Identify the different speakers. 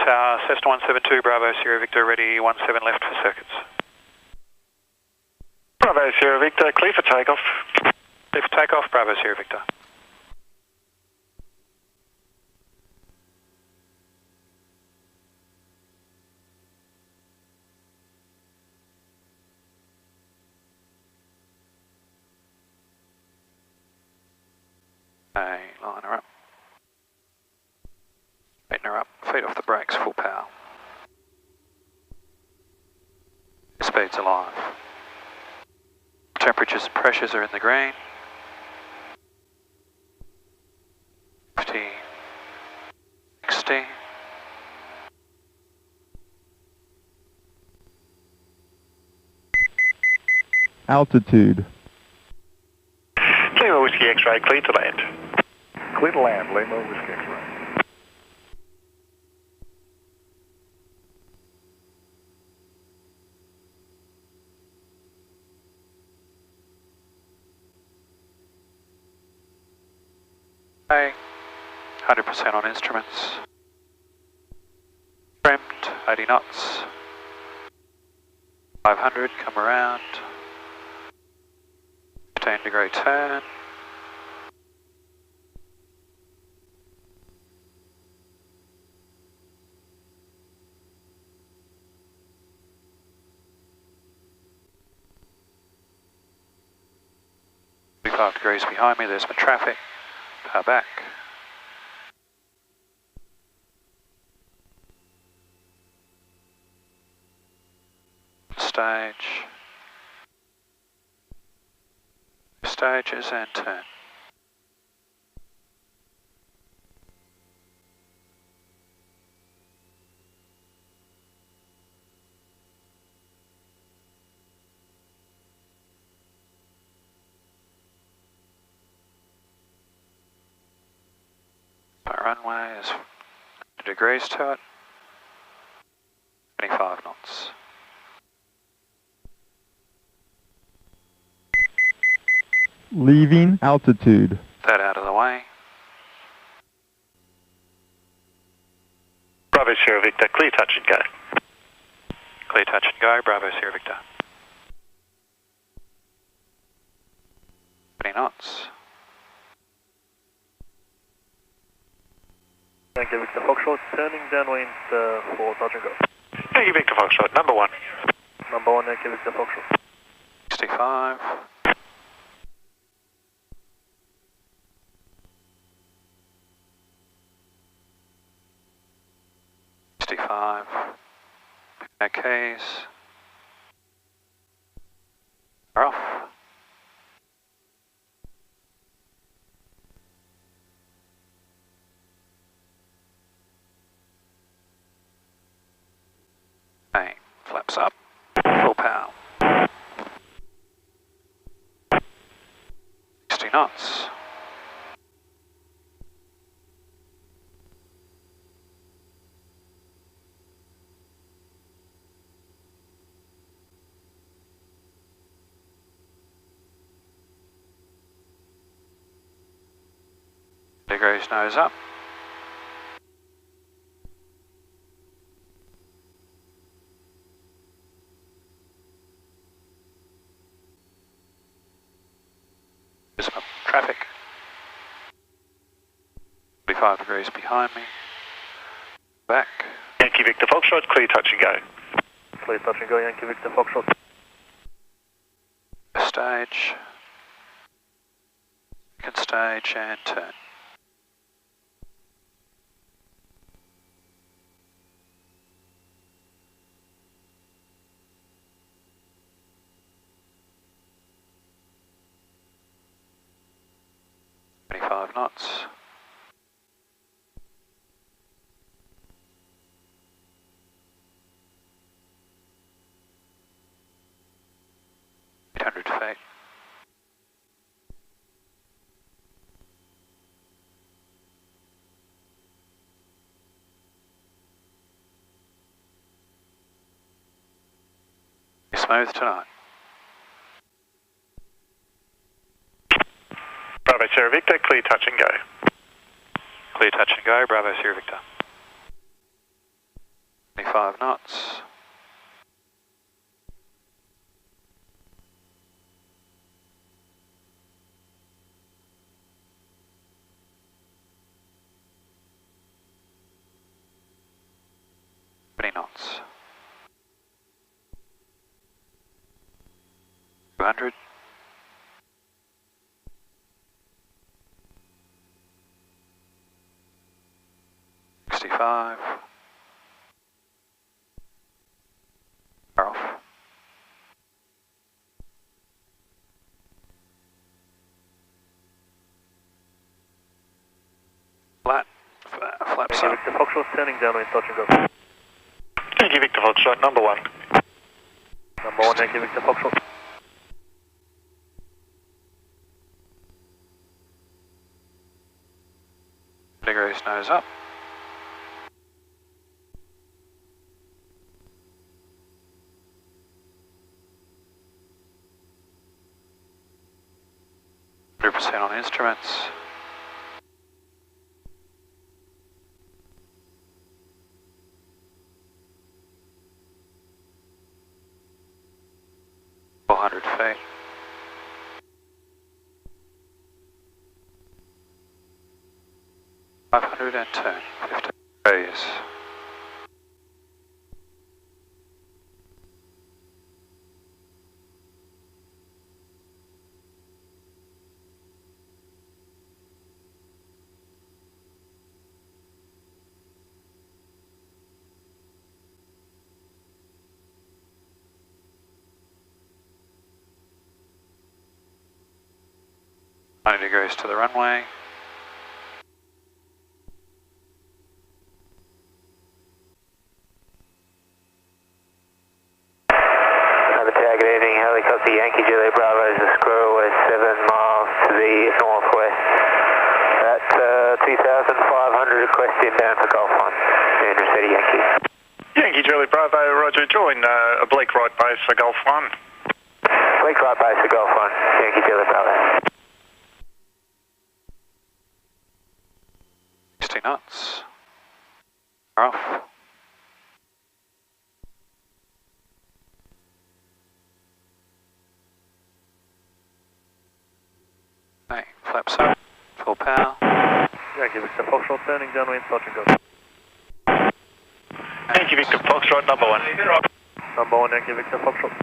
Speaker 1: Tower, Cessna 172, Bravo Sierra Victor, ready 17 left for circuits.
Speaker 2: Bravo Sierra Victor, clear for takeoff.
Speaker 1: Clear for takeoff, Bravo Sierra Victor. Okay, line her up. Straighten her up, feet off the brakes, full power. Speed's alive. Temperatures and pressures are in the green. 50, 60.
Speaker 3: Altitude.
Speaker 2: Lima Whiskey X-ray, clear to land.
Speaker 4: Clear to land, Lima Whiskey X-ray.
Speaker 1: Okay, 100% on instruments. Trimmed, 80 knots. 500, come around. 15-degree turn. Five degrees behind me, there's my traffic. Power back. Stage. Stages and turn. Our runway is 50 degrees to it. 25 knots.
Speaker 3: Leaving altitude.
Speaker 1: That out of the way.
Speaker 2: Bravo Sierra Victor, clear touch and go.
Speaker 1: Clear touch and go, Bravo Sierra Victor. 20 knots.
Speaker 4: Yankee Victor Foxtrot, turning downwind for touch and go.
Speaker 2: Yankee Victor Foxtrot, number 1.
Speaker 4: Number 1, Yankee Victor Foxtrot.
Speaker 1: 65. No keys. We're off. Okay, flaps up, full power. 60 knots. Degrees nose up. There's my traffic. 45 degrees behind me. Back.
Speaker 2: Yankee Victor Foxtrot, clear touch and go.
Speaker 4: Clear touch and go, Yankee Victor Foxtrot.
Speaker 1: Stage. Second stage and turn. Knots. Feet. Be smooth tonight.
Speaker 2: Bravo Sierra Victor, clear touch and go.
Speaker 1: Clear touch and go, Bravo Sierra Victor. 25 knots. Knots. 200. 65. Power off. Flaps up.
Speaker 4: Victor Foxtrot turning downwind, touch and go.
Speaker 2: Yankee Victor Foxtrot, number 1.
Speaker 4: Number 1, Yankee Victor Foxtrot.
Speaker 1: Degrees nose up. % on instruments. Feet. Five hundred and 50 degrees. Degrees to the runway.
Speaker 5: Tag, good evening, helicopter Yankee Juliet Bravo is a squirrel with 7 miles to the northwest. At 2,500 requesting down for Golf 1. Andrew City Yankee.
Speaker 2: Yankee Juliet Bravo, Roger, join oblique right base for Golf 1.
Speaker 5: Oblique right base for Golf 1, Yankee Juliet Bravo.
Speaker 1: 60 knots. Power off. Okay, flaps up. Full power.
Speaker 4: Yankee Victor Foxtrot turning downwind, touch and go.
Speaker 2: Yankee Victor Foxtrot, number 1.
Speaker 4: Number 1, Yankee Victor Foxtrot.